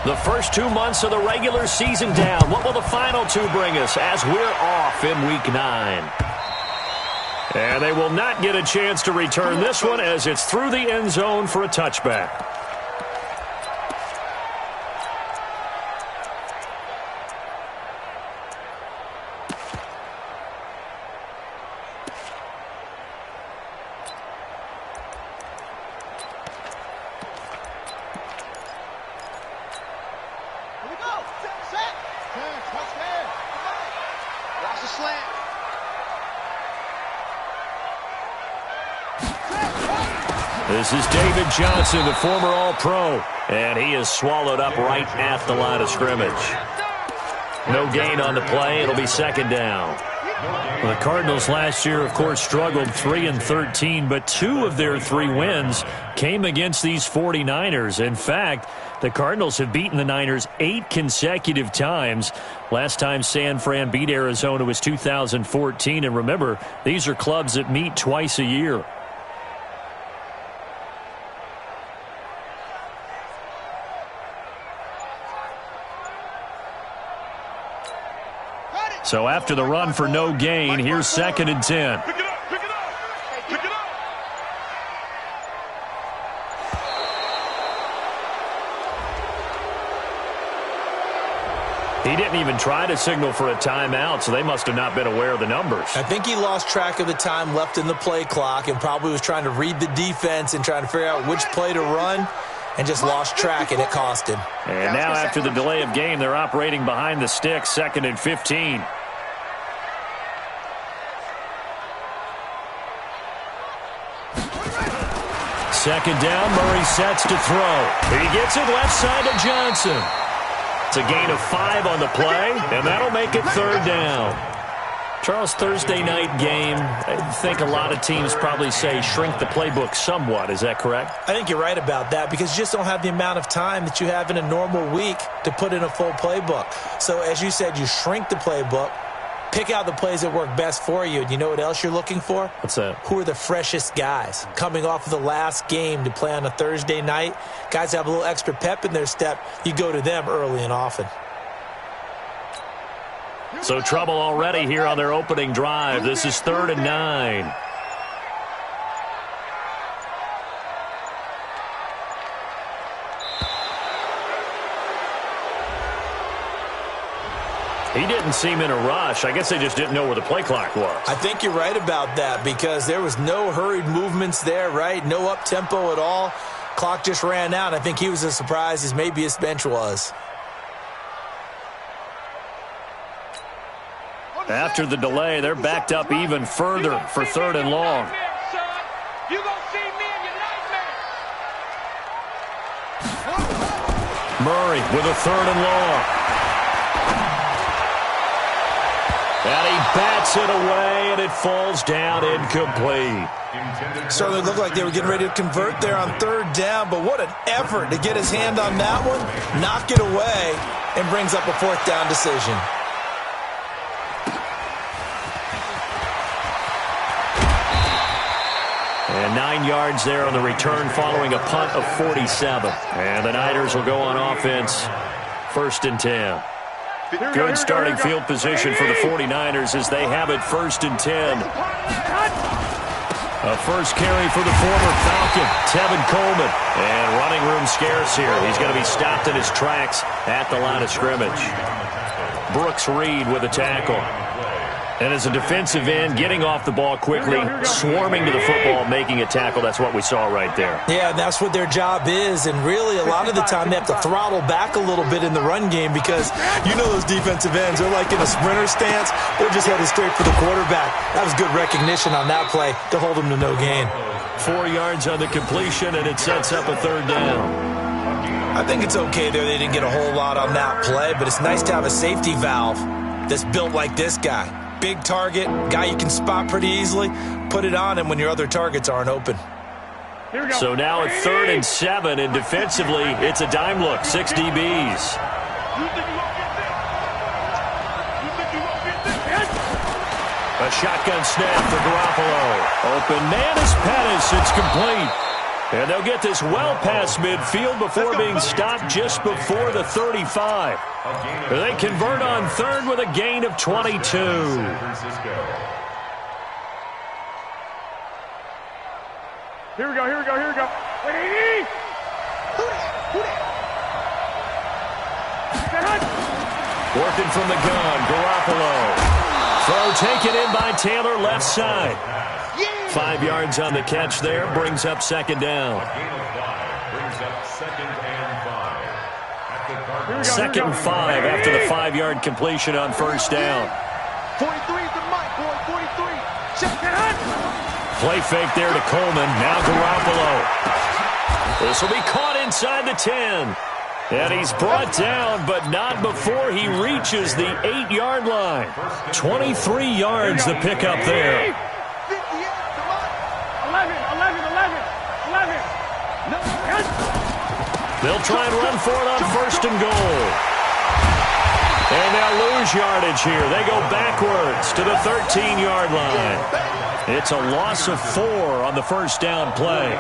The first 2 months of the regular season down. What will the final two bring us as we're off in Week 9? And they will not get a chance to return this one as it's through the end zone for a touchback. This is David Johnson, the former All-Pro, and he is swallowed up right at the line of scrimmage. No gain on the play. It'll be second down. Well, the Cardinals last year, of course, struggled 3-13, but 2 of their 3 wins came against these 49ers. In fact, the Cardinals have beaten the Niners 8 consecutive times. Last time San Fran beat Arizona was 2014, and remember, these are clubs that meet twice a year. So after the run for no gain, here's 2nd and 10. Pick it up, pick it up, pick it up. He didn't even try to signal for a timeout, so they must have not been aware of the numbers. I think he lost track of the time left in the play clock and probably was trying to read the defense and trying to figure out which play to run and just lost track, and it cost him. And now after the delay of game, they're operating behind the sticks, 2nd and 15. Second down, Murray sets to throw. He gets it left side to Johnson. It's a gain of 5 on the play, and that'll make it 3rd down. Charles, Thursday night game, I think a lot of teams probably say shrink the playbook somewhat. Is that correct? I think you're right about that because you just don't have the amount of time that you have in a normal week to put in a full playbook. So as you said, you shrink the playbook, pick out the plays that work best for you. And you know what else you're looking for? What's that? Who are the freshest guys coming off of the last game to play on a Thursday night? Guys have a little extra pep in their step. You go to them early and often. So trouble already here on their opening drive. This is 3rd and 9. He didn't seem in a rush. I guess they just didn't know where the play clock was. I think you're right about that because there was no hurried movements there, right? No up-tempo at all. Clock just ran out. I think he was as surprised as maybe his bench was. After the delay, they're backed up even further for 3rd and long. Murray with a 3rd and long. And he bats it away, and it falls down incomplete. Certainly looked like they were getting ready to convert there on 3rd down, but what an effort to get his hand on that one, knock it away, and brings up a 4th down decision. And 9 yards there on the return following a punt of 47. And the Niners will go on offense, 1st and 10. Good starting field position for the 49ers as they have it 1st and 10. A first carry for the former Falcon, Tevin Coleman. And running room scarce here. He's going to be stopped in his tracks at the line of scrimmage. Brooks Reed with a tackle. And as a defensive end, getting off the ball quickly, swarming to the football, making a tackle. That's what we saw right there. Yeah, and that's what their job is. And really, a lot of the time, they have to throttle back a little bit in the run game because you know those defensive ends, they're like in a sprinter stance. They're just headed straight for the quarterback. That was good recognition on that play to hold them to no gain. 4 yards on the completion, and it sets up a 3rd down. I think it's okay there. They didn't get a whole lot on that play, but it's nice to have a safety valve that's built like this guy. Big target, guy you can spot pretty easily. Put it on him when your other targets aren't open. So now at 3rd and 7, and defensively, it's a dime look, 6 DBs. A shotgun snap for Garoppolo. Open man is Pettis. It's complete. And they'll get this well past midfield before being stopped just before the 35. They convert on third with a gain of 22. Here we go, here we go, here we go. Wait, Working from the gun, Garoppolo. Throw taken in by Taylor, left side. 5 yards on the catch there, brings up second down. Second and 5 after the 5-yard completion on first down. 43 is the mic, boy, 43. Play fake there to Coleman. Now Garoppolo. This will be caught inside the 10. And he's brought down, but not before he reaches the 8-yard line. 23 yards the pickup there. 11. They'll try and run for it on first and goal. And they'll lose yardage here. They go backwards to the 13-yard line. It's a loss of 4 on the first down play.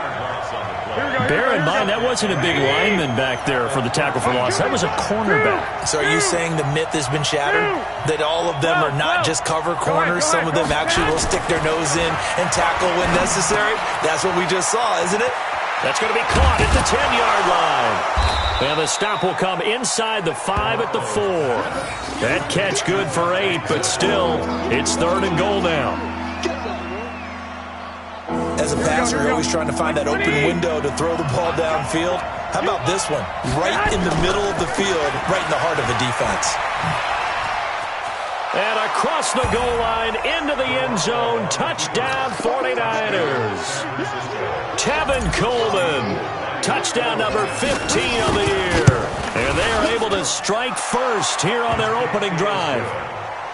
Bear in mind, that wasn't a big lineman back there for the tackle for loss. That was a cornerback. So are you saying the myth has been shattered? That all of them are not just cover corners? Some of them actually will stick their nose in and tackle when necessary? That's what we just saw, isn't it? That's going to be caught at the 10-yard line. And the stop will come inside the 5 at the 4. That catch good for 8, but still, it's third and goal now. As a passer, you're always trying to find that open window to throw the ball downfield. How about this one? Right in the middle of the field, right in the heart of the defense. And across the goal line, into the end zone, touchdown 49ers. Tevin Coleman, touchdown number 15 of the year. And they are able to strike first here on their opening drive.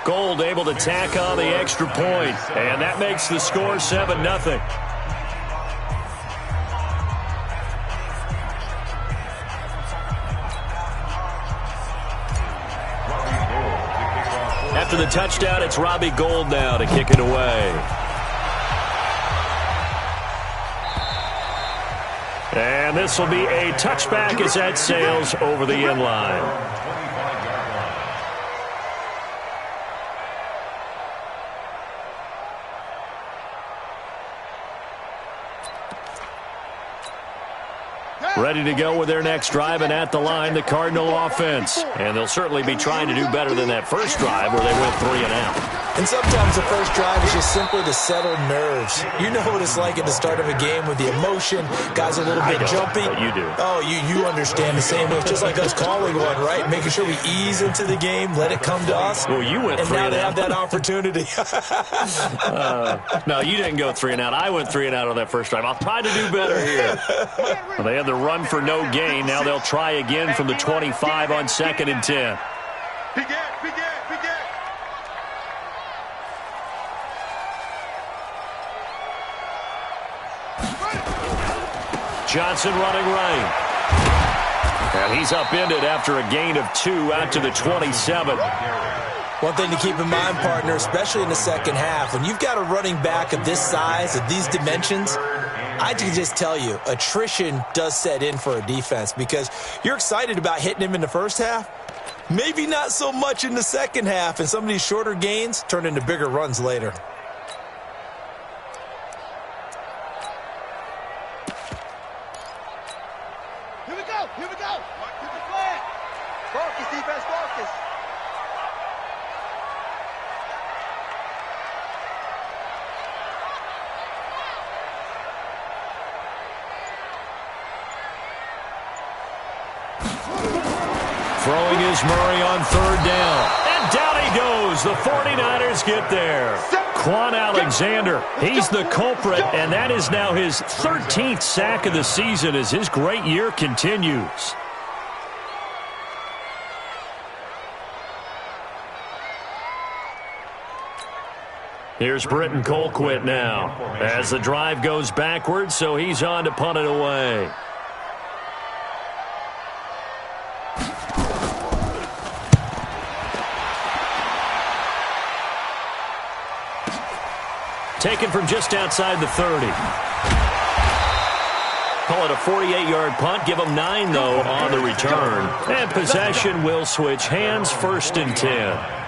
Gold able to tack on the extra point, and that makes the score 7-0. After the touchdown, it's Robbie Gould now to kick it away. And this will be a touchback as that sails over the end line. Ready to go with their next drive, and at the line, the Cardinal offense. And they'll certainly be trying to do better than that first drive where they went 3 and out. And sometimes the first drive is just simply to settle nerves. You know what it's like at the start of a game with the emotion. Guys a little bit jumpy. But you do. Oh, you understand the same way. Just like us calling one, right? Making sure we ease into the game, let it come to us. Well, you went 3 and out. And now they have that opportunity. No, you didn't go 3 and out. I went 3 and out on that first drive. I'll try to do better here. Well, they had the run for no gain. Now they'll try again from the 25 on 2nd and 10. Begin. Johnson running right. And he's upended after a gain of 2 out to the 27. One thing to keep in mind, partner, especially in the second half, when you've got a running back of this size, of these dimensions, I can just tell you, attrition does set in for a defense because you're excited about hitting him in the first half. Maybe not so much in the second half, and some of these shorter gains turn into bigger runs later. Here we go. Focus, defense, focus. Throwing is Murray on 3rd down. And down he goes. The 49ers get there. Quan Alexander, he's the culprit, and that is now his 13th sack of the season as his great year continues. Here's Britton Colquitt now as the drive goes backwards, so he's on to punt it away. Taken from just outside the 30. Call it a 48-yard punt. Give them 9, though, on the return. And possession will switch hands, 1st and 10.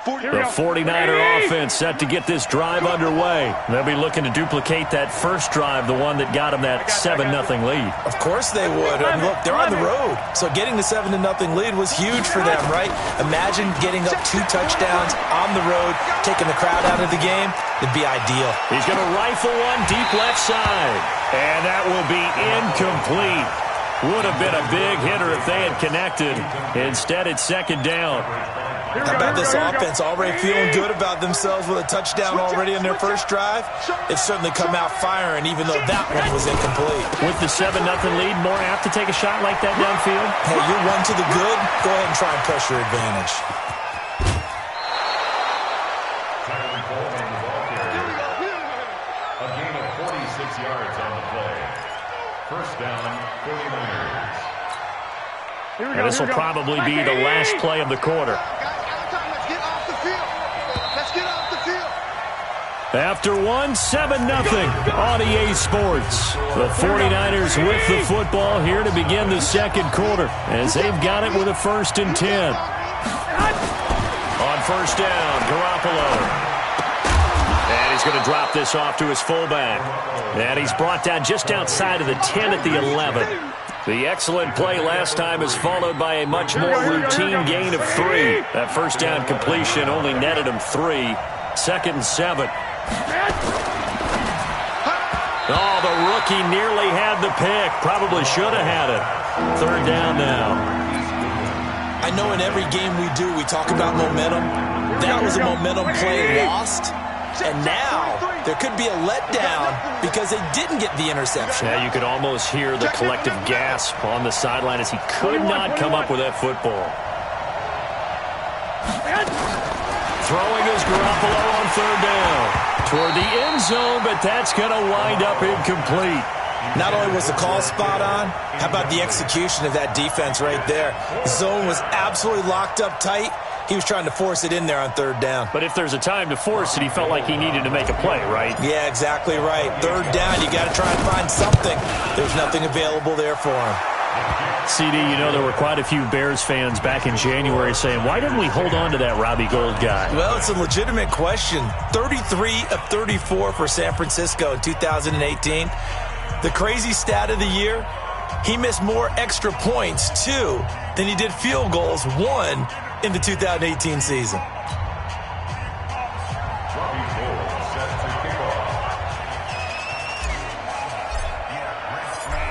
The 49er offense set to get this drive underway. They'll be looking to duplicate that first drive, the one that got them that 7-0 lead. Of course they would. And look, they're on the road. So getting the 7-0 lead was huge for them, right? Imagine getting up 2 touchdowns on the road, taking the crowd out of the game. It'd be ideal. He's going to rifle one deep left side. And that will be incomplete. Would have been a big hitter if they had connected. Instead, it's 2nd down. How about this offense already feeling good about themselves with a touchdown already in their first drive? They've certainly come out firing, even though that one was incomplete. With the 7-0 lead, more apt to take a shot like that downfield? Hey, you're one to the good. Go ahead and try and press your advantage. A gain of 46 yards on the play. First down, 49ers. And this will probably be the last play of the quarter. After one, 7-0 on EA Sports. The 49ers with the football here to begin the second quarter as they've got it with a 1st and 10. On first down, Garoppolo. And he's going to drop this off to his fullback. And he's brought down just outside of the 10 at the 11. The excellent play last time is followed by a much more routine gain of 3. That first down completion only netted him 3. 2nd and 7. Oh, the rookie nearly had the pick. Probably should have had it. 3rd down now. I know in every game we do, we talk about momentum. That was a momentum play lost. And now there could be a letdown because they didn't get the interception. Yeah, you could almost hear the collective gasp on the sideline as he could not come up with that football. Throwing is Garoppolo on 3rd down. Toward the end zone, but that's going to wind up incomplete. Not only was the call spot on, how about the execution of that defense right there? The zone was absolutely locked up tight. He was trying to force it in there on 3rd down. But if there's a time to force it, he felt like he needed to make a play, right? Yeah, exactly right. 3rd down, you got to try and find something. There's nothing available there for him. CD, you know there were quite a few Bears fans back in January saying, why didn't we hold on to that Robbie Gould guy? Well, it's a legitimate question. 33 of 34 for San Francisco in 2018. The crazy stat of the year, he missed more extra points, 2, than he did field goals, 1, in the 2018 season.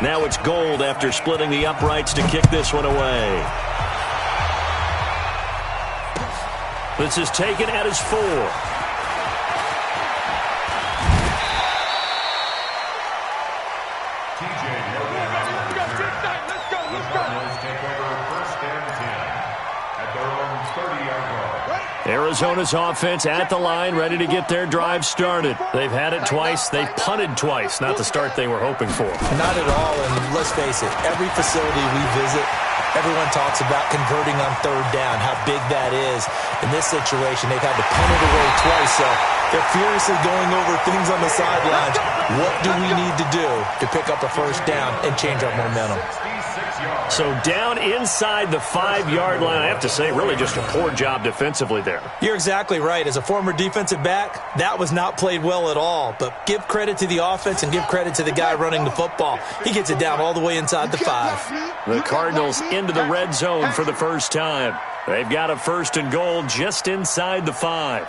Now it's Gould after splitting the uprights to kick this one away. This is taken at his 4. Arizona's offense at the line, ready to get their drive started. They've had it twice. They've punted twice. Not the start they were hoping for. Not at all, and let's face it, every facility we visit, everyone talks about converting on 3rd down, how big that is. In this situation, they've had to punt it away twice, so they're furiously going over things on the sidelines. What do we need to do to pick up a 1st down and change our momentum? So down inside the 5-yard line, I have to say, really just a poor job defensively there. You're exactly right. As a former defensive back, that was not played well at all. But give credit to the offense and give credit to the guy running the football. He gets it down all the way inside the 5. The Cardinals into the red zone for the first time. They've got a 1st and goal just inside the 5.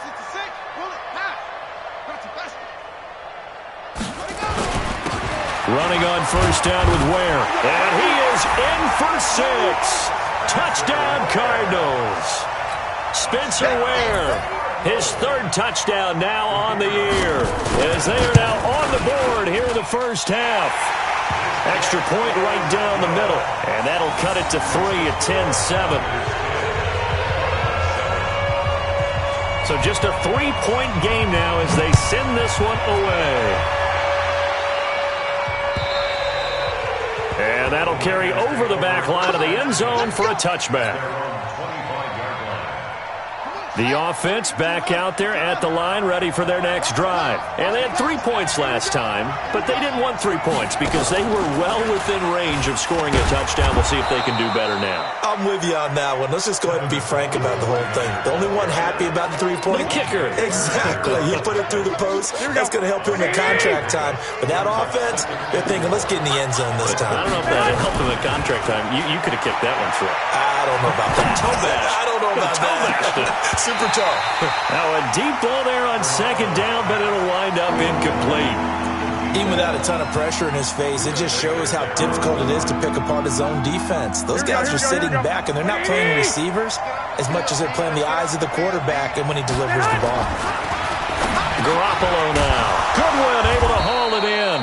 Running on 1st down with Ware. And he is in for 6. Touchdown, Cardinals. Spencer Ware, his 3rd touchdown now on the year, as they are now on the board here in the first half. Extra point right down the middle, and that'll cut it to 3 at 10-7. So just a 3-point game now as they send this one away. And that'll carry over the back line of the end zone for a touchback. The offense back out there at the line, ready for their next drive. And they had 3 points last time, but they didn't want 3 points because they were well within range of scoring a touchdown. We'll see if they can do better now. I'm with you on that one. Let's just go ahead and be frank about the whole thing. The only one happy about the 3-point? The kicker. Exactly. He put it through the post. That's going to help him in contract time. But that offense, they're thinking, let's get in the end zone this time. I don't know if that helped him in contract time. You could have kicked that one through. I don't know about that. Toe bash. I don't know about that. Super toe. Now a deep ball there on second down, but it'll wind up incomplete. Even without a ton of pressure in his face, it just shows how difficult it is to pick apart his own defense. Those guys are sitting back, and they're not playing receivers as much as they're playing the eyes of the quarterback and when he delivers the ball. Garoppolo now. Goodwin able to haul it in.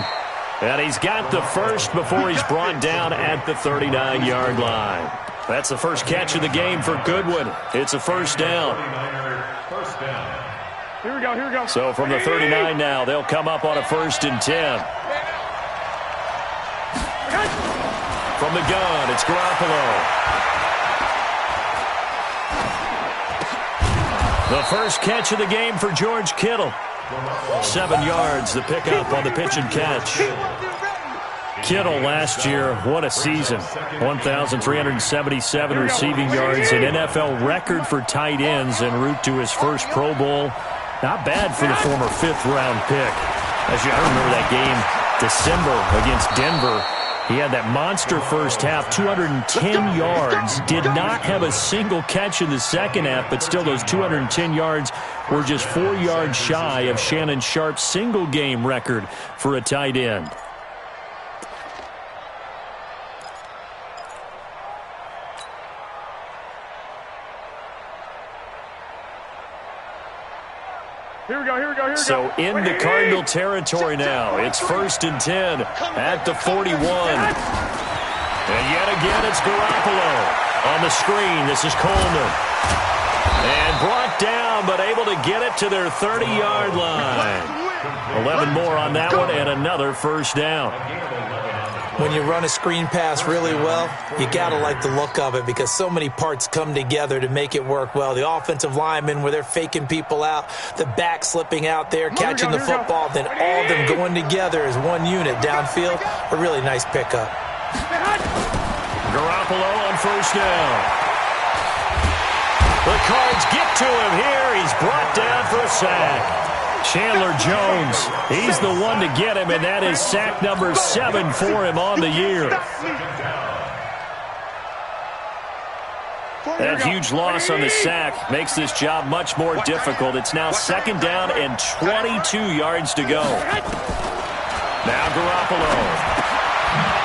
And he's got the first before he's brought down at the 39-yard line. That's the first catch of the game for Goodwin. It's a first down. Here we go, here we go. So from the 39 now, they'll come up on a 1st and 10. From the gun, it's Garoppolo. The first catch of the game for George Kittle. 7 yards, the pickup on the pitch and catch. Kittle last year, what a season. 1,377 receiving yards, an NFL record for tight ends en route to his first Pro Bowl. Not bad for the former 5th-round pick. I remember that game, December against Denver. He had that monster first half, 210 yards. Did not have a single catch in the second half, but still those 210 yards were just 4 yards shy of Shannon Sharp's single-game record for a tight end. Here we go, here we go, here we go. So into Cardinal territory now. It's 1st and 10 at the 41. And yet again, it's Garoppolo. On the screen, this is Coleman. And brought down, but able to get it to their 30-yard line. 11 more on that one, and another first down. When you run a screen pass really well, you got to like the look of it because so many parts come together to make it work well. The offensive linemen, where they're faking people out, the back slipping out there, catching the football, then all of them going together as one unit downfield. A really nice pickup. Garoppolo on first down. The Cards get to him here. He's brought down for a sack. Chandler Jones, he's the one to get him, and that is sack number 7 for him on the year. That huge loss on the sack makes this job much more difficult. It's now 2nd down and 22 yards to go. Now Garoppolo.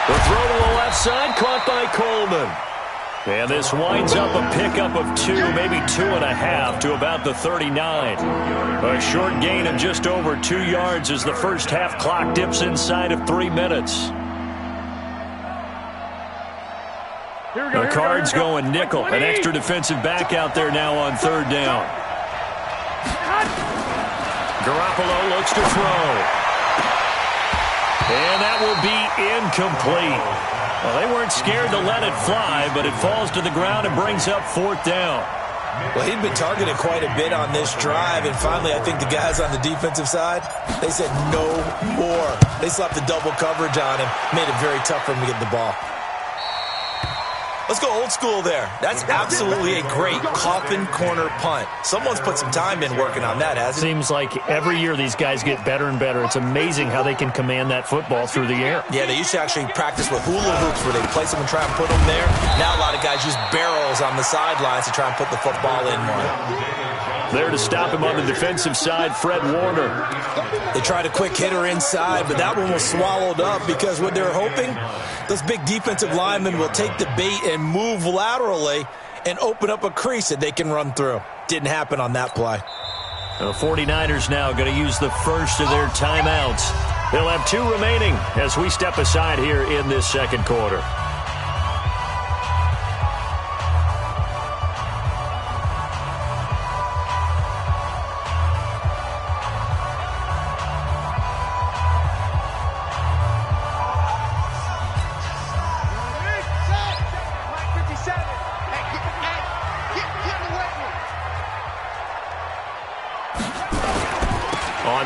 The throw to the left side, caught by Coleman. And this winds up a pickup of 2, maybe 2.5 to about the 39. A short gain of just over 2 yards as the first half clock dips inside of 3 minutes. The Cards going nickel. An extra defensive back out there now on 3rd down. Garoppolo looks to throw. And that will be incomplete. Well, they weren't scared to let it fly, but it falls to the ground and brings up 4th down. Well, he'd been targeted quite a bit on this drive, and finally I think the guys on the defensive side, they said no more. They slapped the double coverage on him, made it very tough for him to get the ball. Let's go old school there. That's absolutely a great coffin corner punt. Someone's put some time in working on that, hasn't it? Seems like every year these guys get better and better. It's amazing how they can command that football through the air. Yeah, they used to actually practice with hula hoops where they place them and try and put them there. Now a lot of guys use barrels on the sidelines to try and put the football in more. There to stop him on the defensive side, Fred Warner. They tried a quick hitter inside, but that one was swallowed up because what they're hoping, those big defensive linemen will take the bait and move laterally and open up a crease that they can run through. Didn't happen on that play. The 49ers now going to use the first of their timeouts. They'll have 2 remaining as we step aside here in this second quarter.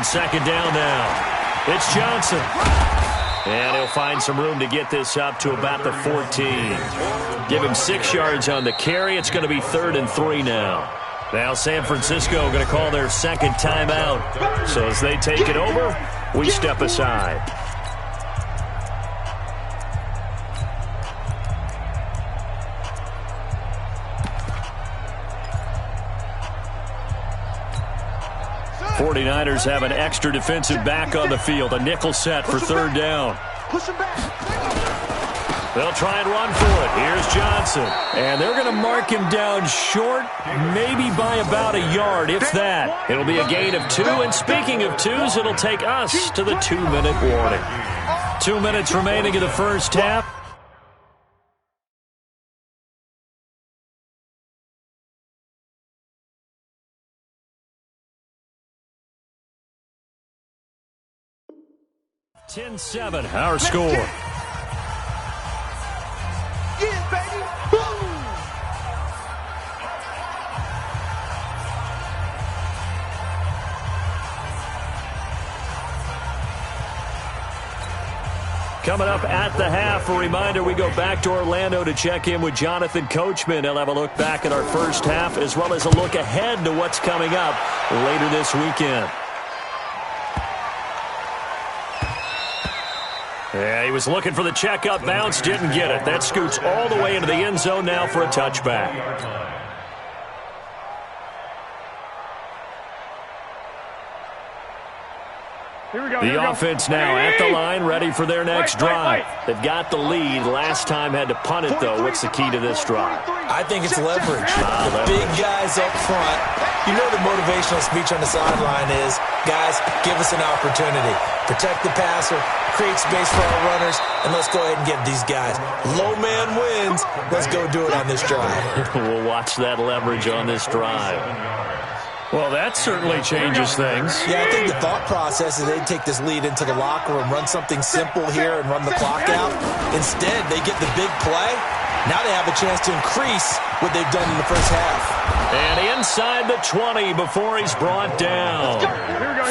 on second down now. It's Johnson. And he'll find some room to get this up to about the 14. Give him 6 yards on the carry. It's going to be 3rd and 3 now. Now San Francisco going to call their second timeout. So as they take it over, we step aside. '49ers have an extra defensive back on the field. A nickel set for 3rd down. Push him back. They'll try and run for it. Here's Johnson. And they're going to mark him down short, maybe by about a yard, if that. It'll be a gain of 2. And speaking of 2s, it'll take us to the 2-minute warning. 2 minutes remaining in the first half. (10-7) our score. Yeah, baby. Boom. Coming up at the half, a reminder, we go back to Orlando to check in with Jonathan Coachman. He'll have a look back at our first half as well as a look ahead to what's coming up later this weekend. Yeah, he was looking for the checkup bounce, didn't get it. That scoots all the way into the end zone now for a touchback. Here we go. The offense now at the line, ready for their next drive. They've got the lead. Last time had to punt it, though. What's the key to this drive? I think it's leverage. The big guys up front. You know the motivational speech on the sideline is, guys, give us an opportunity. Protect the passer, create space for our runners, and let's go ahead and get these guys. Low man wins. Let's go do it on this drive. We'll watch that leverage on this drive. Well, that certainly changes things. Yeah, I think the thought process is they'd take this lead into the locker room, run something simple here and run the clock out. Instead, they get the big play. Now they have a chance to increase what they've done in the first half. And inside the 20 before he's brought down.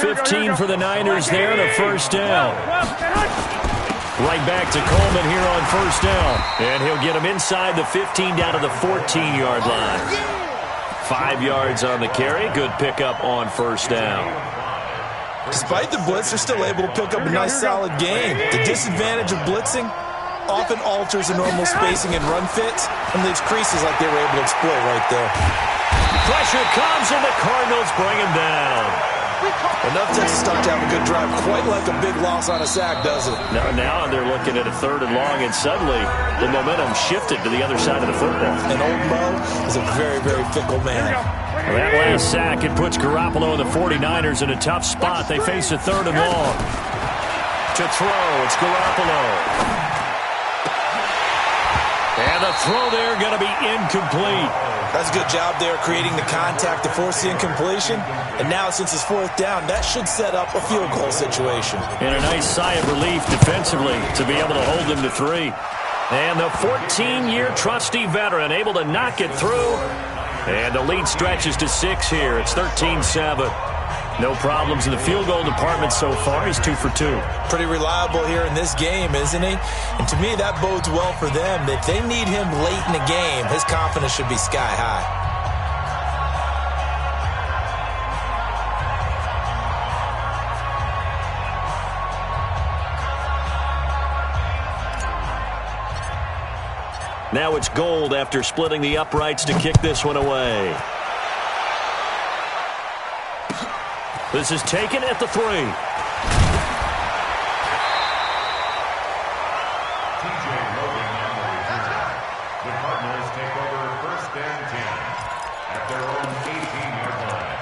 15 for the Niners there and a first down. Right back to Coleman here on first down. And he'll get him inside the 15 down to the 14-yard line. 5 yards on the carry. Good pickup on first down. Despite the blitz, they're still able to pick up a nice, solid gain. The disadvantage of blitzing often alters the normal spacing and run fits and leaves creases like they were able to exploit right there. Pressure comes, and the Cardinals bring him down. Enough to start to have a good drive, quite like a big loss on a sack, does it? Now they're looking at a 3rd and long, and suddenly the momentum shifted to the other side of the football. And old Mo is a very, very fickle man. Well, that last sack, it puts Garoppolo and the 49ers in a tough spot. They face a 3rd and long. To throw, it's Garoppolo. And the throw there going to be incomplete. That's a good job there creating the contact to force the incompletion. And now since it's 4th down, that should set up a field goal situation. And a nice sigh of relief defensively to be able to hold them to 3. And the 14-year trusty veteran able to knock it through. And the lead stretches to 6 here. It's 13-7. No problems in the field goal department so far. He's 2 for 2. Pretty reliable here in this game, isn't he? And to me, that bodes well for them. If they need him late in the game, his confidence should be sky high. Now it's Gold after splitting the uprights to kick this one away. This is taken at the 3. The Cardinals take over 1st and 10 at their own 18-yard line.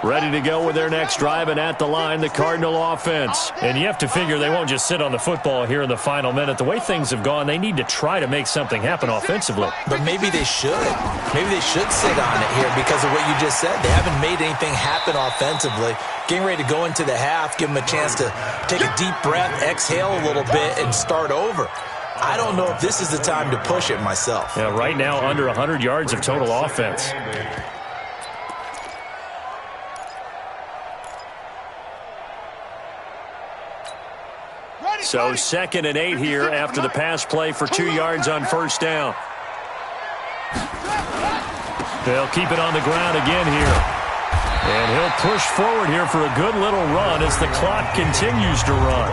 Ready to go with their next drive, and at the line, the Cardinal offense. And you have to figure they won't just sit on the football here in the final minute. The way things have gone, they need to try to make something happen offensively. But maybe they should. Maybe they should sit on it here because of what you just said. They haven't made anything happen offensively. Getting ready to go into the half, give them a chance to take a deep breath, exhale a little bit, and start over. I don't know if this is the time to push it myself. Yeah, right now under 100 yards of total offense. So 2nd and 8 here after the pass play for 2 yards on first down. They'll keep it on the ground again here. And he'll push forward here for a good little run as the clock continues to run.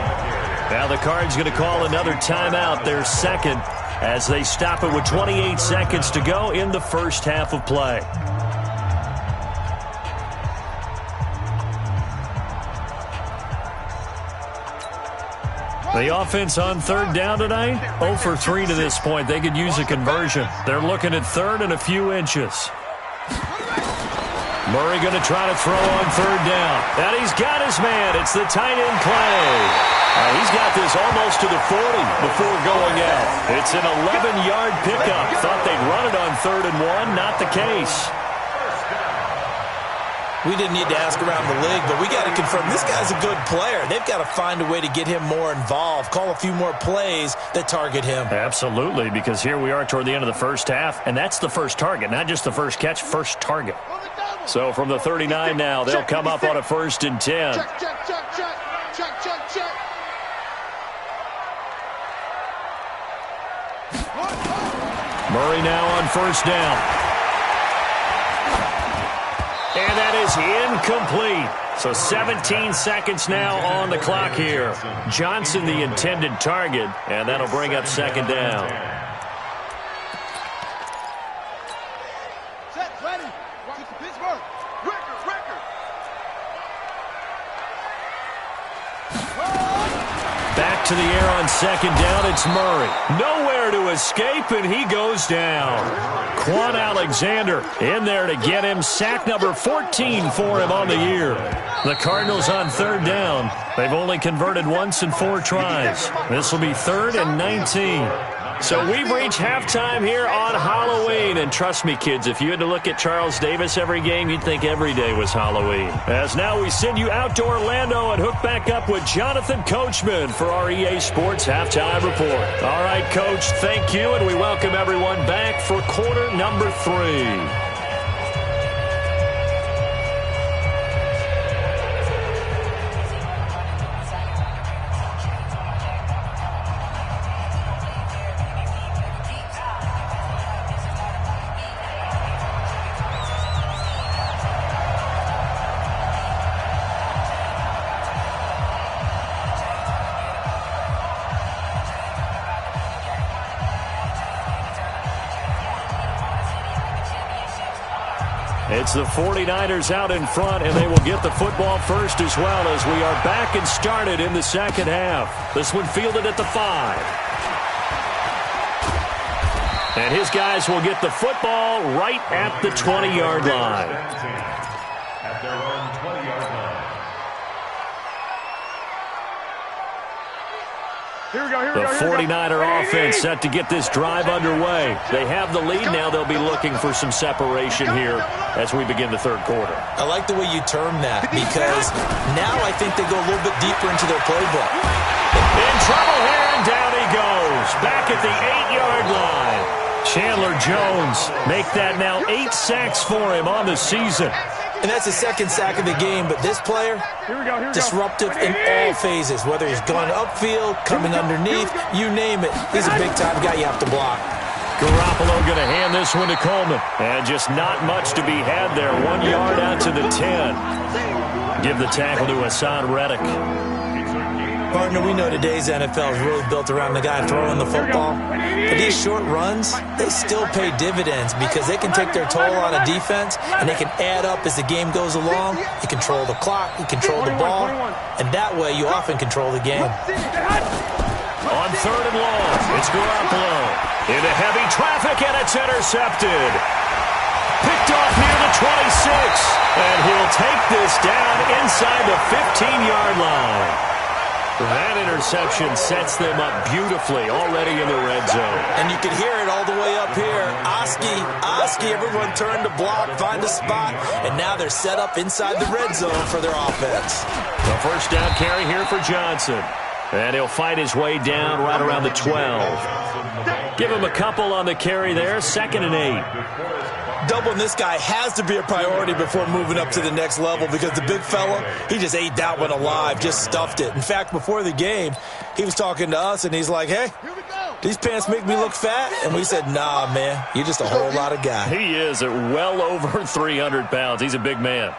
Now the Cards going to call another timeout, their second, as they stop it with 28 seconds to go in the first half of play. The offense on 3rd down tonight, 0 for 3 to this point. They could use a conversion. They're looking at 3rd and a few inches. Murray going to try to throw on 3rd down. And he's got his man. It's the tight end play. He's got this almost to the 40 before going out. It's an 11-yard pickup. Thought they'd run it on 3rd and 1. Not the case. We didn't need to ask around the league, but we got to confirm this guy's a good player. They've got to find a way to get him more involved, call a few more plays that target him. Absolutely, because here we are toward the end of the first half, and that's the first target, not just the first catch, first target. So from the 39 now, they'll come up on a 1st and 10. Check. Murray now on 1st down. And that is incomplete. So 17 seconds now on the clock here. Johnson the intended target, and that'll bring up 2nd down. Set, ready. Watch the Pittsburgh. Record. Back to the air on 2nd down. It's Murray. Nowhere to escape, and he goes down. Quan Alexander in there to get him. Sack number 14 for him on the year. The Cardinals on 3rd down. They've only converted once in 4 tries. This will be 3rd and 19. So we've reached halftime here on Halloween. And trust me, kids, if you had to look at Charles Davis every game, you'd think every day was Halloween. As now we send you out to Orlando and hook back up with Jonathan Coachman for our EA Sports Halftime Report. All right, Coach, thank you, and we welcome everyone back for quarter number 3. It's the 49ers out in front, and they will get the football first as well as we are back and started in the second half. This one fielded at the 5. And his guys will get the football right at the 20-yard line. At their own 20-yard line. Here we The 49er offense set to get this drive underway. They have the lead. Now they'll be looking for some separation here as we begin the 3rd quarter. I like the way you term that, because now I think they go a little bit deeper into their playbook. In trouble here, and down he goes. Back at the 8-yard line. Chandler Jones make that now 8 sacks for him on the season. And that's the 2nd sack of the game, but this player, disruptive in all phases, whether he's going upfield, coming underneath, you name it. He's a big-time guy you have to block. Garoppolo going to hand this one to Coleman. And just not much to be had there. 1 yard out to the 10. Give the tackle to Hassan Reddick. Partner, we know today's NFL is really built around the guy throwing the football. But these short runs, they still pay dividends because they can take their toll on a defense, and they can add up as the game goes along. You control the clock, you control the ball, and that way you often control the game. On 3rd and long, it's Garoppolo. Into heavy traffic, and it's intercepted. Picked off near the 26, and he'll take this down inside the 15-yard line. That interception sets them up beautifully already in the red zone. And you can hear it all the way up here. Oski, everyone turned to block, find a spot, and now they're set up inside the red zone for their offense. The 1st down carry here for Johnson. And he'll fight his way down right around the 12. Give him a couple on the carry there, 2nd and 8. Doubling this guy has to be a priority before moving up to the next level because the big fella, he just ate that one alive, just stuffed it. In fact, before the game, he was talking to us, and he's like, hey, these pants make me look fat? And we said, nah, man, you're just a whole lot of guy. He is at well over 300 pounds. He's a big man.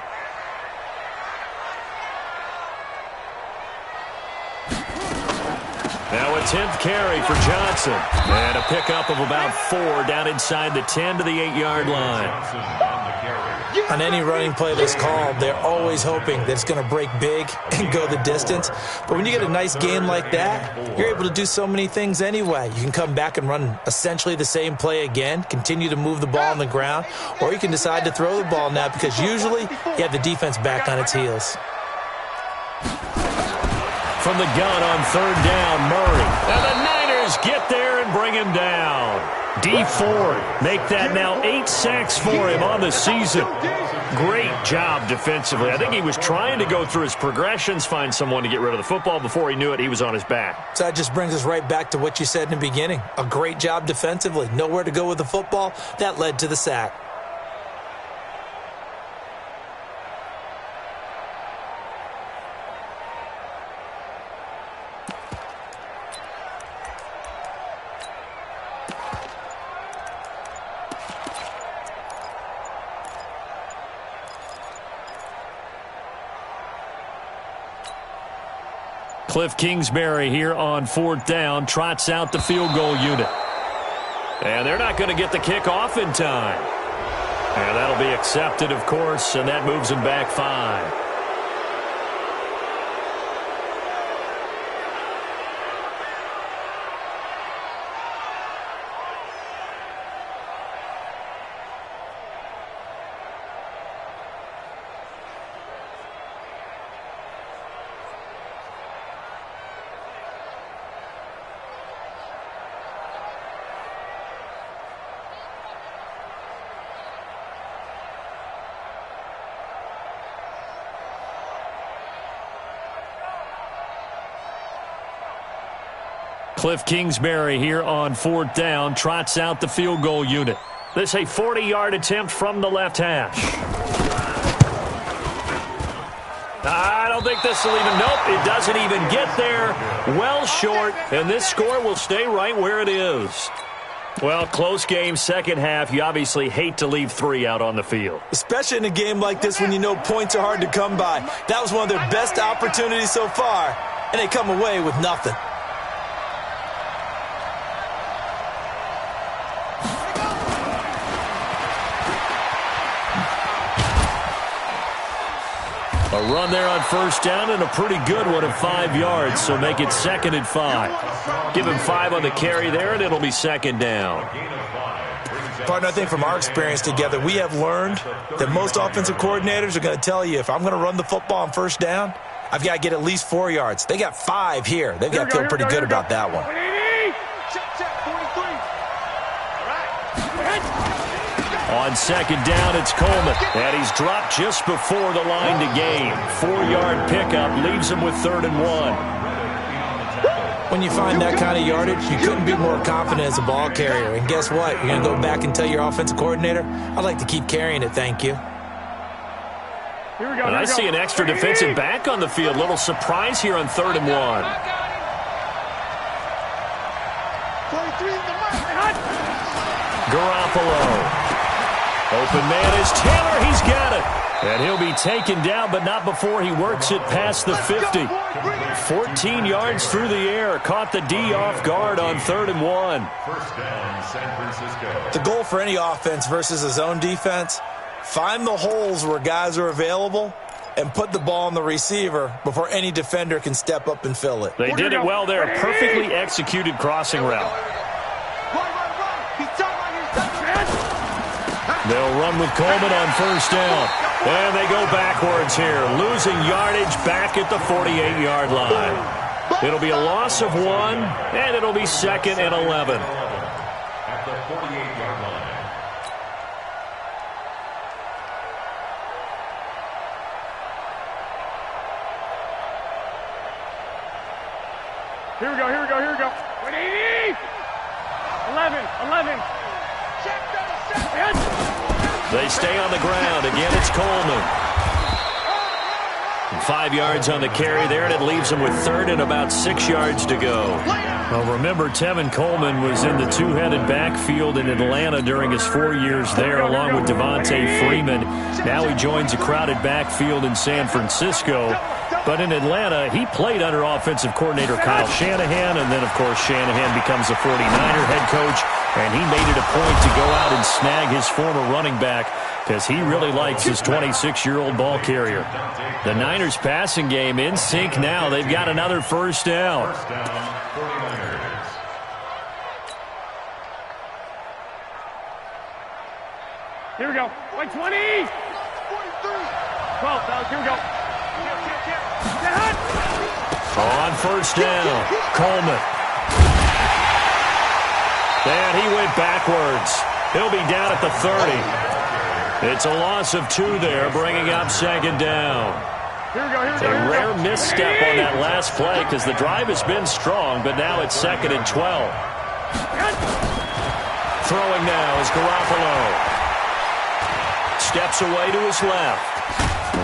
Now a 10th carry for Johnson. And a pickup of about 4 down inside the 10 to the 8-yard line. On any running play that's called, they're always hoping that it's going to break big and go the distance. But when you get a nice game like that, you're able to do so many things anyway. You can come back and run essentially the same play again, continue to move the ball on the ground, or you can decide to throw the ball now because usually you have the defense back on its heels. From the gun on 3rd down, Murray. And the Niners get there and bring him down. D Ford make that now 8 sacks for him on the season. Great job defensively. I think he was trying to go through his progressions, find someone to get rid of the football. Before he knew it, he was on his back. So that just brings us right back to what you said in the beginning. A great job defensively. Nowhere to go with the football. That led to the sack. Cliff Kingsbury here on 4th down, trots out the field goal unit. And they're not going to get the kickoff in time. And that'll be accepted, of course, and that moves them back 5. Cliff Kingsbury here on 4th down, trots out the field goal unit. This a 40-yard attempt from the left hash. I don't think this will even, nope, it doesn't even get there. Well short, and this score will stay right where it is. Well, close game, second half. You obviously hate to leave 3 out on the field. Especially in a game like this when you know points are hard to come by. That was one of their best opportunities so far, and they come away with nothing. A run there on 1st down and a pretty good one of 5 yards, so make it 2nd and 5. Give him 5 on the carry there, and it'll be 2nd down. Partner, I think from our experience together, we have learned that most offensive coordinators are going to tell you, if I'm going to run the football on 1st down, I've got to get at least 4 yards. They got 5 here. They've got to feel pretty good about that one. On 2nd down, it's Coleman, and he's dropped just before the line to gain. 4-yard pickup leaves him with 3rd and 1. When you find that kind of yardage, you couldn't be more confident as a ball carrier. And guess what? You're going to go back and tell your offensive coordinator, I'd like to keep carrying it, thank you. Here we go. And I see an extra defensive back on the field. Little surprise here on 3rd and 1. Garoppolo. Open man is Taylor. He's got it. And he'll be taken down, but not before he works it past the 50. 14 yards through the air. Caught the D off guard on 3rd and 1. 1st down, San Francisco. The goal for any offense versus a zone defense, find the holes where guys are available and put the ball on the receiver before any defender can step up and fill it. They did it well there. A perfectly executed crossing route. They'll run with Coleman on 1st down. And they go backwards here, losing yardage back at the 48-yard line. It'll be a loss of 1, and it'll be 2nd and 11. At the 48-yard line. Here we go, here we go, here we go. 180! 11. They stay on the ground. Again, it's Coleman. 5 yards on the carry there, and it leaves them with third and about 6 yards to go. Well, remember, Tevin Coleman was in the two-headed backfield in Atlanta during his 4 years there, along with Devontae Freeman. Now he joins a crowded backfield in San Francisco. But in Atlanta, he played under offensive coordinator Kyle Shanahan, and then, of course, Shanahan becomes a 49er head coach, and he made it a point to go out and snag his former running back because he really likes his 26-year-old ball carrier. The Niners passing game in sync now. They've got another first down. First down, 49ers. Here we go. 120! 12, fellas, here we go. On first down, Coleman. And he went backwards. He'll be down at the 30. It's a loss of 2 there, bringing up second down. Here we go, here we go. A rare misstep on that last play because the drive has been strong, but now it's 2nd and 12. Throwing now is Garoppolo. Steps away to his left.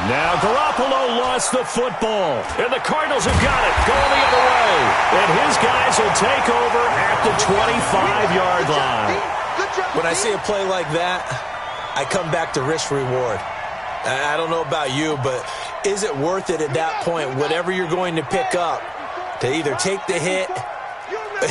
Now Garoppolo lost the football, and the Cardinals have got it going the other way. And his guys will take over at the 25-yard line. When I see a play like that, I come back to risk-reward. I don't know about you, but is it worth it at that point, whatever you're going to pick up, to either take the hit,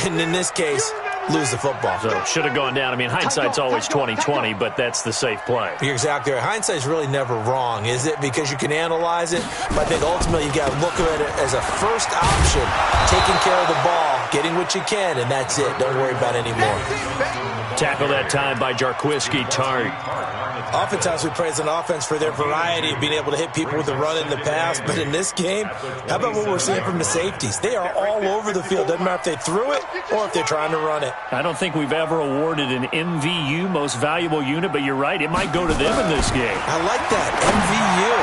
and in this case, lose the football? So it should have gone down. I mean, hindsight's always 20/20, but that's the safe play. You're exactly right. Hindsight's really never wrong, is it? Because you can analyze it, but I think ultimately you got to look at it as a first option, taking care of the ball, getting what you can, and that's it. Don't worry about any more. Tackle that time by Jarquiski Tart. Oftentimes we praise an offense for their variety of being able to hit people with the run in the pass, but in this game, how about what we're seeing from the safeties? They are all over the field. Doesn't matter if they threw it or if they're trying to run it. I don't think we've ever awarded an MVU, most valuable unit, but you're right, it might go to them in this game. I like that, MVU.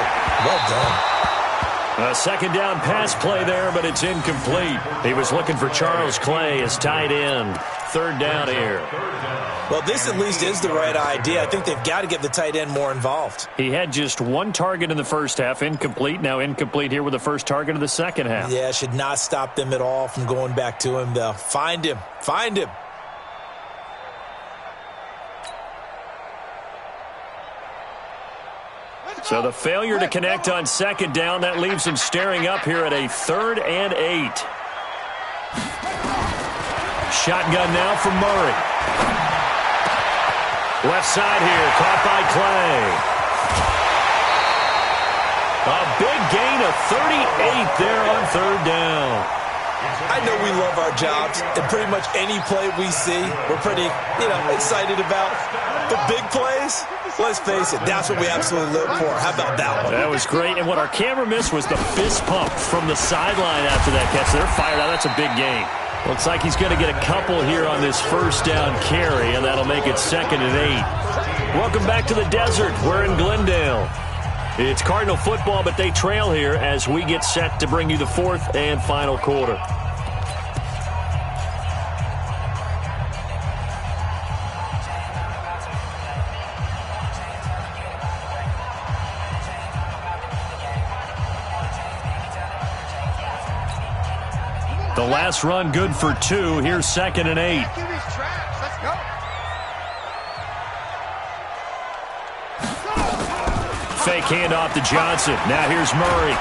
Well done. A second down pass play there, but it's incomplete. He was looking for Charles Clay as tight end. Third down here. Well, this at least is the right idea. I think they've got to get the tight end more involved. He had just 1 target in the first half, incomplete. Now incomplete here with the first target of the second half. Yeah, should not stop them at all from going back to him, though. Find him. Find him. So the failure to connect on second down, that leaves him staring up here at a 3rd and 8. Shotgun now from Murray. Left side here, caught by Clay. A big gain of 38 there on 3rd down. I know we love our jobs, and pretty much any play we see, we're pretty, excited about. But big plays, let's face it, that's what we absolutely live for. How about that one? That was great, and what our camera missed was the fist pump from the sideline after that catch. They're fired out. That's a big gain. Looks like he's going to get a couple here on this first down carry, and that'll make it 2nd and 8. Welcome back to the desert. We're in Glendale. It's Cardinal football, but they trail here as we get set to bring you the 4th and final quarter. The last run good for 2. Here's 2nd and 8. Fake handoff to Johnson. Now here's Murray.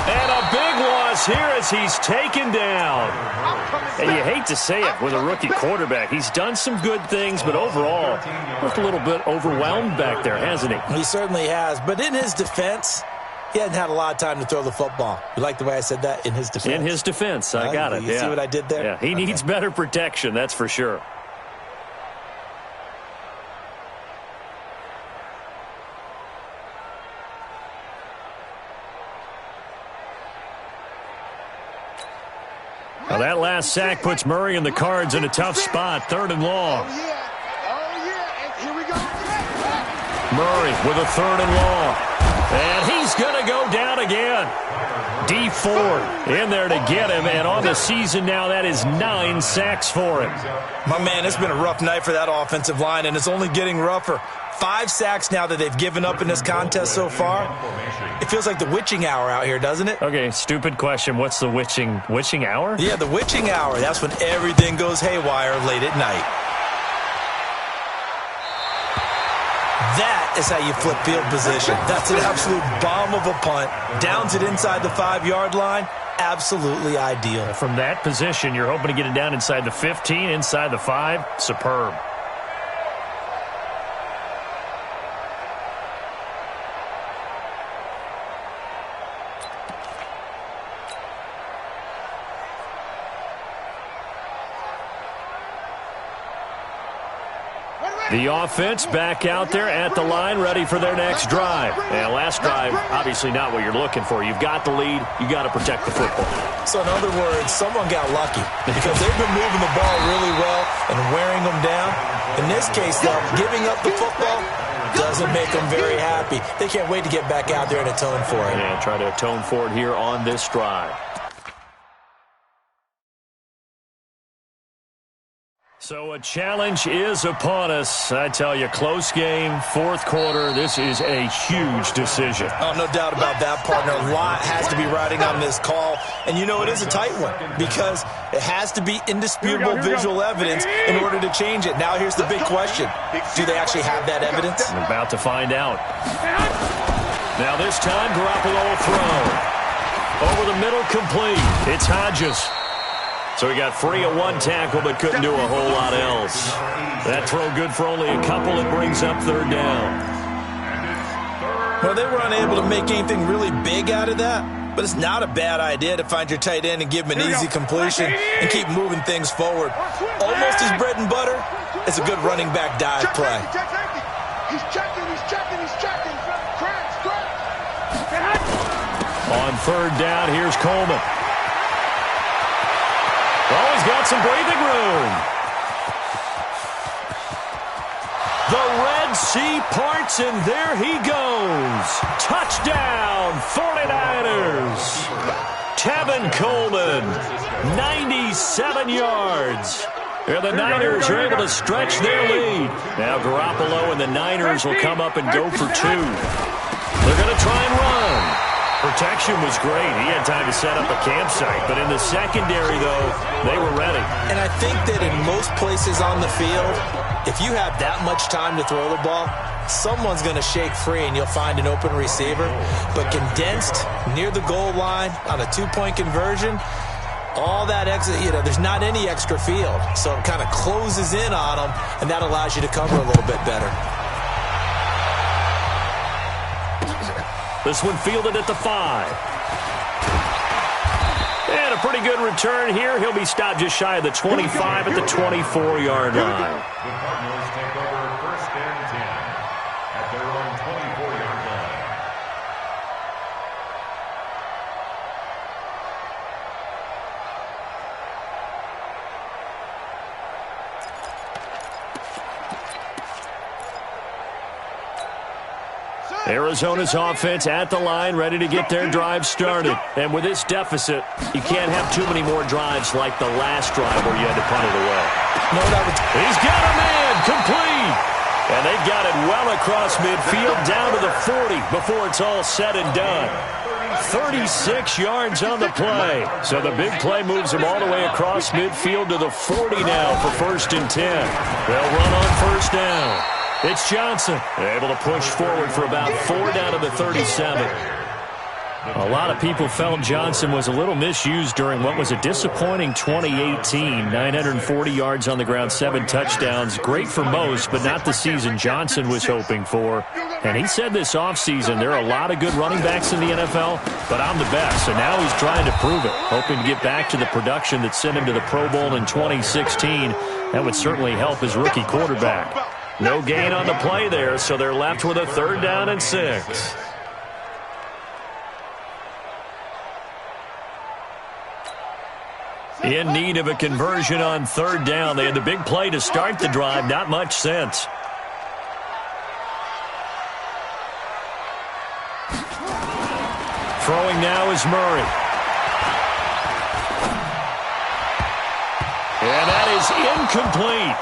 And a big loss here as he's taken down. And you hate to say it with a rookie quarterback. He's done some good things, but overall, looked a little bit overwhelmed back there, hasn't he? He certainly has. But in his defense, he hasn't had a lot of time to throw the football. You like the way I said that? In his defense? In his defense. I got it. You see what I did there? Yeah, he needs better protection, that's for sure. Now that last sack puts Murray and the Cards in a tough spot. 3rd and long. Oh, yeah. And here we go. Murray with a 3rd and long. And he's going to go down again. D Ford in there to get him, and on the season now, that is 9 sacks for him. My man, it's been a rough night for that offensive line, and it's only getting rougher. 5 sacks now that they've given up in this contest so far. It feels like the witching hour out here, doesn't it? Okay, stupid question. What's the witching hour? Yeah, the witching hour. That's when everything goes haywire late at night. That is how you flip field position. That's an absolute bomb of a punt. Downs it inside the 5-yard line. Absolutely ideal. From that position, you're hoping to get it down inside the 15, inside the 5. Superb. The offense back out there at the line, ready for their next drive. And last drive, obviously not what you're looking for. You've got the lead. You got to protect the football. So in other words, someone got lucky because they've been moving the ball really well and wearing them down. In this case, though, giving up the football doesn't make them very happy. They can't wait to get back out there and atone for it. And try to atone for it here on this drive. So a challenge is upon us. I tell you, close game, 4th quarter. This is a huge decision. Oh, no doubt about that, partner. A lot has to be riding on this call. And you know it is a tight one because it has to be indisputable visual evidence in order to change it. Now here's the big question. Do they actually have that evidence? I'm about to find out. Now this time, Garoppolo will throw. Over the middle, complete. It's Hodges. So he got free of 1 tackle, but couldn't do a whole lot else. That throw good for only a couple. It brings up 3rd down. Well, they were unable to make anything really big out of that, but it's not a bad idea to find your tight end and give him an easy completion and keep moving things forward. Almost his bread and butter is a good running back dive play. He's checking. On 3rd down, here's Coleman. Oh, he's got some breathing room. The Red Sea parts, and there he goes. Touchdown, 49ers. Tevin Coleman, 97 yards. And the Niners are able to stretch their lead. Now Garoppolo and the Niners will come up and go for 2. They're going to try and run. Protection was great. He had time to set up a campsite. But in the secondary, though, they were ready. And I think that in most places on the field, if you have that much time to throw the ball, someone's going to shake free and you'll find an open receiver. But condensed near the goal line on a 2-point conversion, all that extra, there's not any extra field. So it kind of closes in on them, and that allows you to cover a little bit better. This one fielded at the 5. And a pretty good return here. He'll be stopped just shy of the 25 at the 24-yard line. The Cardinals take over 1st and 10 at their own 24-yard line. Arizona's offense at the line, ready to get their drive started. And with this deficit, you can't have too many more drives like the last drive where you had to punt it away. He's got a man, complete. And they got it well across midfield, down to the 40 before it's all said and done. 36 yards on the play. So the big play moves him all the way across midfield to the 40 now for 1st and 10. They'll run on 1st down. It's Johnson, able to push forward for about 4 down to the 37. A lot of people felt Johnson was a little misused during what was a disappointing 2018. 940 yards on the ground, 7 touchdowns. Great for most, but not the season Johnson was hoping for. And he said this offseason, there are a lot of good running backs in the NFL, but I'm the best. So now he's trying to prove it, hoping to get back to the production that sent him to the Pro Bowl in 2016. That would certainly help his rookie quarterback. No gain on the play there, so they're left with a 3rd down and 6. In need of a conversion on 3rd down. They had the big play to start the drive, not much sense. Throwing now is Murray. And that is incomplete.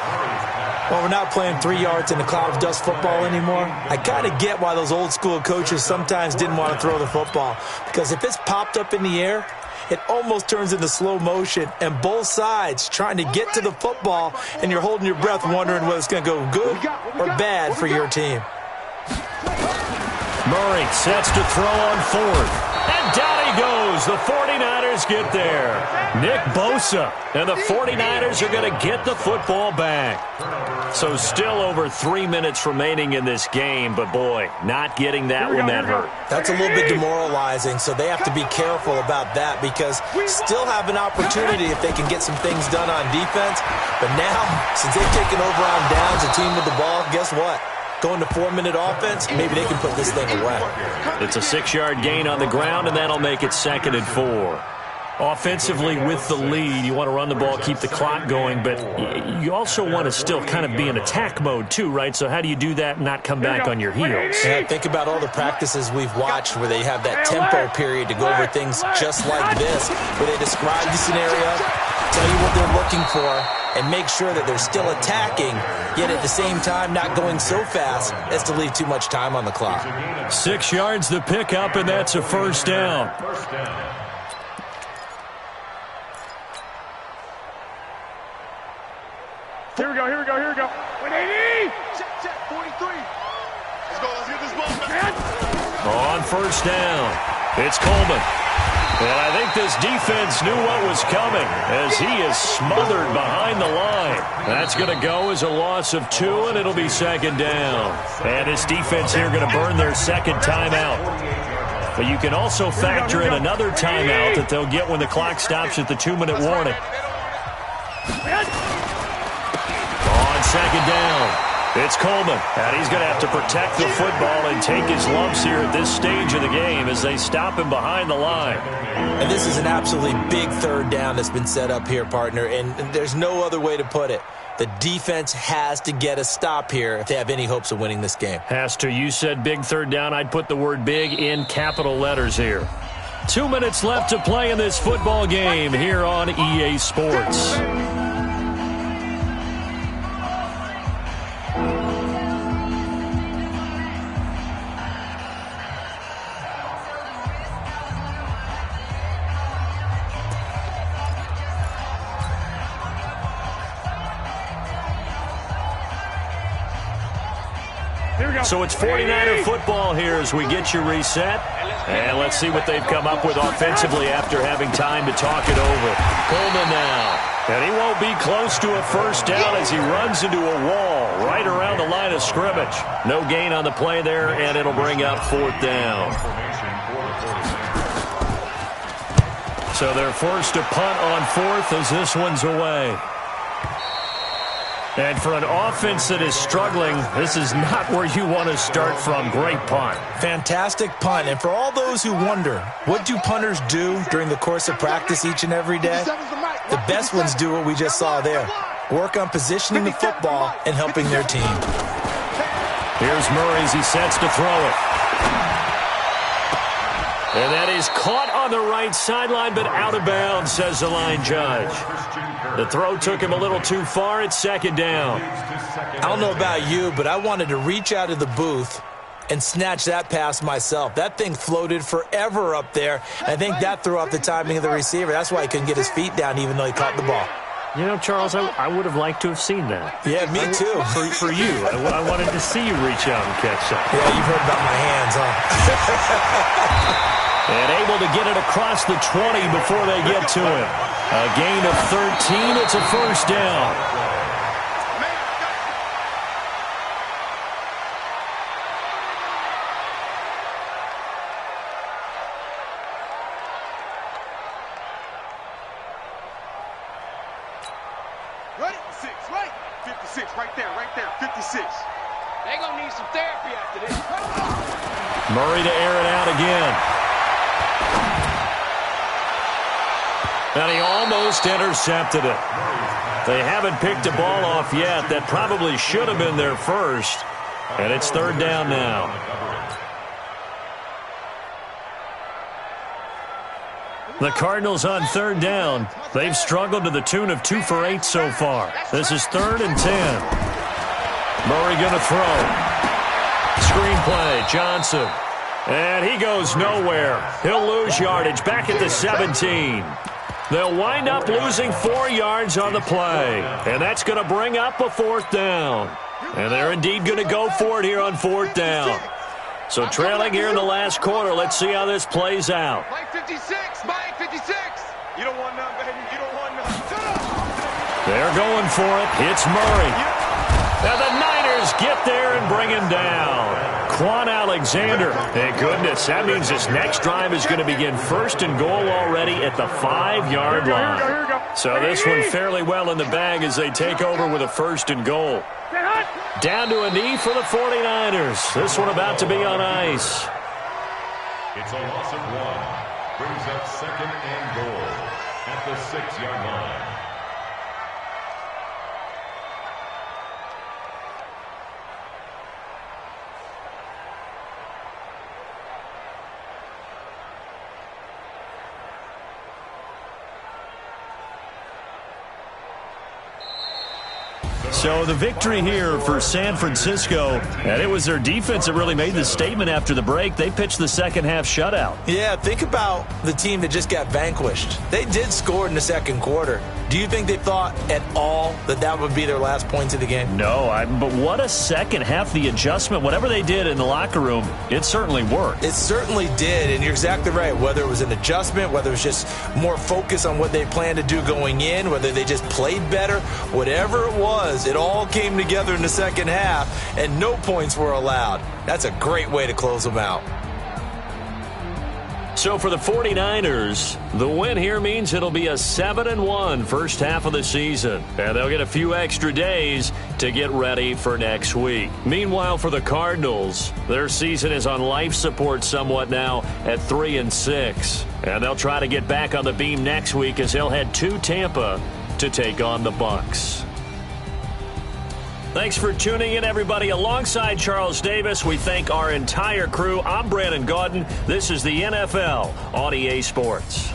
Well, we're not playing 3 yards in a cloud of dust football anymore. I kind of get why those old school coaches sometimes didn't want to throw the football. Because if it's popped up in the air, it almost turns into slow motion. And both sides trying to get to the football, and you're holding your breath wondering whether it's going to go good or bad for your team. Murray sets to throw on fourth. And down he goes. The 49ers get there. Nick Bosa. And the 49ers are going to get the football back. So still over 3 minutes remaining in this game. But, boy, not getting that one that hurt. That's a little bit demoralizing, so they have to be careful about that because still have an opportunity if they can get some things done on defense. But now, since they've taken over on downs, a team with the ball, guess what? Going to 4-minute offense, maybe they can put this thing away. It's a 6-yard gain on the ground, and that'll make it 2nd and 4. Offensively with the lead, you want to run the ball, keep the clock going, but you also want to still kind of be in attack mode too, right? So how do you do that and not come back on your heels? Yeah, think about all the practices we've watched where they have that tempo period to go over things just like this, where they describe the scenario, tell you what they're looking for, and make sure that they're still attacking, yet at the same time not going so fast as to leave too much time on the clock. 6 yards the pickup, and that's a first down. Here we go. 180! Check, 43. Let's go, let's get this ball back. On first down, it's Coleman. And I think this defense knew what was coming as he is smothered behind the line. That's going to go as a loss of 2, and it'll be 2nd down. And this defense here going to burn their 2nd timeout. But you can also factor in another timeout that they'll get when the clock stops at the 2-minute warning. On 2nd down, it's Coleman. And he's going to have to protect the football and take his lumps here at this stage of the game as they stop him behind the line. And this is an absolutely big 3rd down that's been set up here, partner, and there's no other way to put it. The defense has to get a stop here if they have any hopes of winning this game. Has to. You said big 3rd down. I'd put the word big in capital letters here. 2 minutes left to play in this football game here on EA Sports. So it's 49er football here as we get you reset. And let's see what they've come up with offensively after having time to talk it over. Coleman now. And he won't be close to a first down as he runs into a wall right around the line of scrimmage. No gain on the play there, and it'll bring up 4th down. So they're forced to punt on 4th as this one's away. And for an offense that is struggling, this is not where you want to start from. Great punt. Fantastic punt. And for all those who wonder, what do punters do during the course of practice each and every day? The best ones do what we just saw there. Work on positioning the football and helping their team. Here's Murray as he sets to throw it. And that is caught on the right sideline, but out of bounds, says the line judge. The throw took him a little too far. It's 2nd down. I don't know about you, but I wanted to reach out of the booth and snatch that pass myself. That thing floated forever up there. I think that threw off the timing of the receiver. That's why he couldn't get his feet down even though he caught the ball. You know, Charles, I would have liked to have seen that. Yeah, me too. For you. I wanted to see you reach out and catch that. Yeah, you've heard about my hands, huh? And able to get it across the 20 before they get to him. A gain of 13. It's a first down. Right? 56, right there, 56. They're going to need some therapy after this. Murray to air it out again. And he almost intercepted it. They haven't picked a ball off yet. That probably should have been their first. And it's 3rd down now. The Cardinals on third down. They've struggled to the tune of 2 for 8 so far. This is 3rd and 10. Murray going to throw. Screenplay, Johnson. And he goes nowhere. He'll lose yardage back at the 17. They'll wind up losing 4 yards on the play. And that's going to bring up a 4th down. And they're indeed going to go for it here on 4th down. So trailing here in the last quarter. Let's see how this plays out. Mike 56, Mike 56. You don't want none, baby. You don't want none. They're going for it. It's Murray. Now the Niners get there and bring him down. Quan Alexander. Thank goodness. That means this next drive is going to begin 1st and goal already at the 5-yard line. So this one fairly well in the bag as they take over with a 1st and goal. Down to a knee for the 49ers. This one about to be on ice. It's a loss of 1. Brings up 2nd and goal at the 6-yard line. So the victory here for San Francisco, and it was their defense that really made the statement after the break. They pitched the second half shutout. Yeah, think about the team that just got vanquished. They did score in the second quarter. Do you think they thought at all that that would be their last points of the game? No, but what a second half. The adjustment, whatever they did in the locker room, it certainly worked. It certainly did, and you're exactly right. Whether it was an adjustment, whether it was just more focus on what they planned to do going in, whether they just played better, whatever it was, it all came together in the second half, and no points were allowed. That's a great way to close them out. So for the 49ers, the win here means it'll be a 7-1 first half of the season. And they'll get a few extra days to get ready for next week. Meanwhile, for the Cardinals, their season is on life support somewhat now at 3-6. And they'll try to get back on the beam next week as they'll head to Tampa to take on the Bucs. Thanks for tuning in, everybody. Alongside Charles Davis, we thank our entire crew. I'm Brandon Gaudin. This is the NFL on EA Sports.